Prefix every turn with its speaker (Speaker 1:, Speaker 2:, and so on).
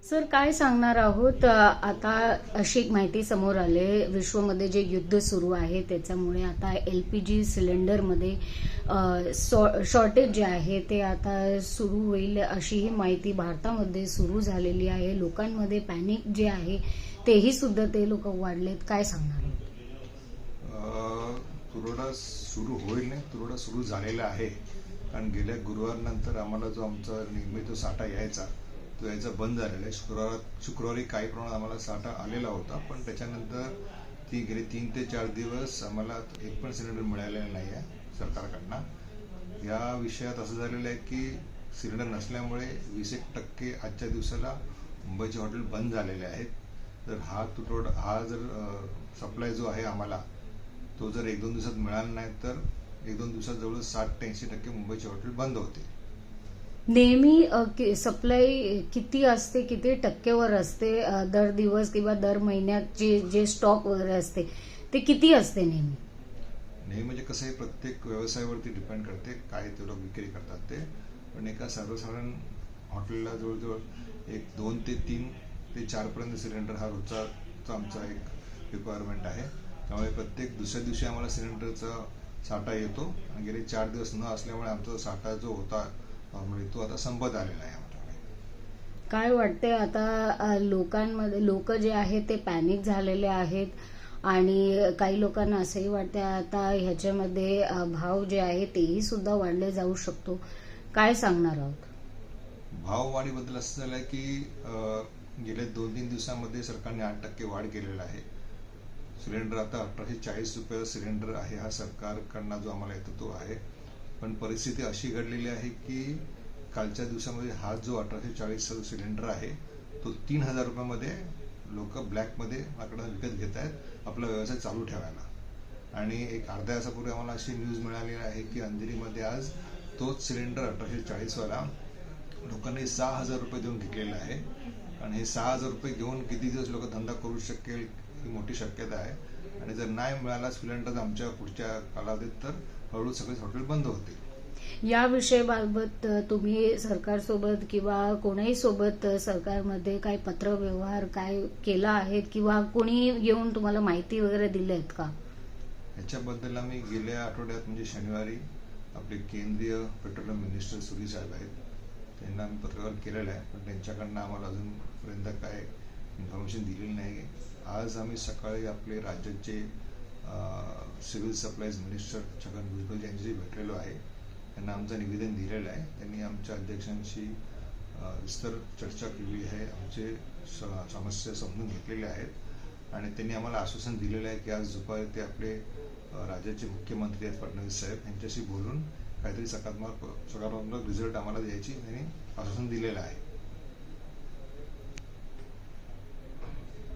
Speaker 1: Sir, काय सांगणार आहोत? आता अशी एक माहिती समोर आले, विश्वमध्ये जे युद्ध सुरू आहे त्याच्यामुळे आता LPG सिलेंडरमध्ये शॉर्टेज जे आहे ते आता सुरू होईल अशी ही माहिती भारतामध्ये सुरू झालेली आहे. लोकांमध्ये पॅनिक जे आहे तेही सुद्धा ते लोक वाढलेत. काय सांगणार आहोत?
Speaker 2: तुरवडा सुरू होईल नाही, तुरवडा सुरू झालेला आहे. कारण गेल्या गुरुवारनंतर आम्हाला जो आमचा नेहमी तो साठा यायचा तो यायचा बंद झालेला आहे. शुक्रवारी काही प्रमाणात आम्हाला साठा आलेला होता, पण त्याच्यानंतर ती गेली 3 ते 4 दिवस आम्हाला एक पण सिलेंडर मिळालेला नाही आहे सरकारकडनं. या विषयात असं झालेलं आहे की सिलेंडर नसल्यामुळे 20% आजच्या दिवसाला मुंबईचे हॉटेल बंद झालेले आहेत. तर हा जर सप्लाय जो आहे आम्हाला तो जर 1-2 दिवसात मिळाला नाही तर 1-2 दिवसात जवळ 60 ते 80% मुंबईचे हॉटेल बंद होते.
Speaker 1: नेहमी सप्लाय किती असते, किती टक्केवर असते? दर दिवस किंवा दर महिन्यात जे स्टॉक वगैरे असते ते किती असते
Speaker 2: नेहमी म्हणजे कसं आहे, प्रत्येक व्यवसायावरती डिपेंड करते काय ते लोक विक्री करतात ते. पण एका सर्वसाधारण हॉटेलला जवळजवळ एक 2 ते 3 ते 4 पर्यंत सिलेंडर हा रोजचा आमचा एक रिक्वायरमेंट आहे. त्यामुळे प्रत्येक दुसऱ्या दिवशी आम्हाला सिलेंडरचा साठा येतो आणि गेले 4 दिवस न असल्यामुळे आमचा साठा जो होता नॉर्मली तो आता संपत आलेला आहे आमच्याकडे.
Speaker 1: काय वाटते आता लोकांमध्ये, लोक जे आहेत ते पॅनिक झालेले आहेत आणि काही लोकांना असंही वाटते आता ह्याच्यामध्ये भाव जे आहे तेही सुद्धा वाढले जाऊ शकतो. काय सांगणार आहोत?
Speaker 2: भाववाढीबद्दल असं झालं आहे की गेल्या 2-3 दिवसांमध्ये सरकारने 8% वाढ केलेला आहे. सिलेंडर आता 1840 रुपये सिलेंडर आहे हा सरकारकडनं जो आम्हाला येतो तो आहे. पण परिस्थिती अशी घडलेली आहे की कालच्या दिवसामध्ये हा जो 1840 सिलेंडर आहे तो 3000 रुपयामध्ये लोक ब्लॅकमध्ये आपल्याकडे विकत घेत आहेत आपला व्यवसाय चालू ठेवायला. आणि एक अर्ध्या तासापूर्वी आम्हाला अशी न्यूज मिळालेली आहे की अंधेरीमध्ये आज तोच सिलेंडर 1840 वाला लोकांनी 6000 रुपये देऊन घेतलेला आहे. आणि हे 6000 रुपये घेऊन किती दिवस लोक धंदा करू शकेल ही मोठी शक्यता आहे. आणि जर नाही मिळाला सिलेंडर आमच्या पुढच्या कालावधीत तर हळूहळू सगळे हॉटेल बंद होतील.
Speaker 1: या विषयाबाबत तुम्ही सरकारसोबत किंवा कोणाही सोबत सरकारमध्ये काय पत्रव्यवहार काय केला आहे किंवा कोणी येऊन तुम्हाला माहिती वगैरे दिली आहेत का?
Speaker 2: याच्याबद्दल आम्ही गेल्या आठवड्यात म्हणजे शनिवारी आपले केंद्रीय पेट्रोलियम मिनिस्टर सुरी साहेब आहेत त्यांना आम्ही पत्रव्यवहार केलेला आहे, पण त्यांच्याकडनं आम्हाला अजूनपर्यंत काय इन्फॉर्मेशन दिलेली नाही आहे. आज आम्ही सकाळी आपले राज्याचे civil supplies minister Chhagan Bhujbal यांच्याशी भेटलेलो आहे. त्यांना आमचं निवेदन दिलेलं आहे. त्यांनी आमच्या अध्यक्षांशी विस्तर चर्चा केली आहे, आमचे समस्या समजून घेतलेल्या आहेत आणि त्यांनी आम्हाला आश्वासन दिलेलं आहे की आज दुपारी ते आपले राज्याचे मुख्यमंत्री आहेत फडणवीस साहेब यांच्याशी बोलून काहीतरी सकारात्मक रिझल्ट आम्हाला द्यायची त्यांनी आश्वासन दिलेलं आहे.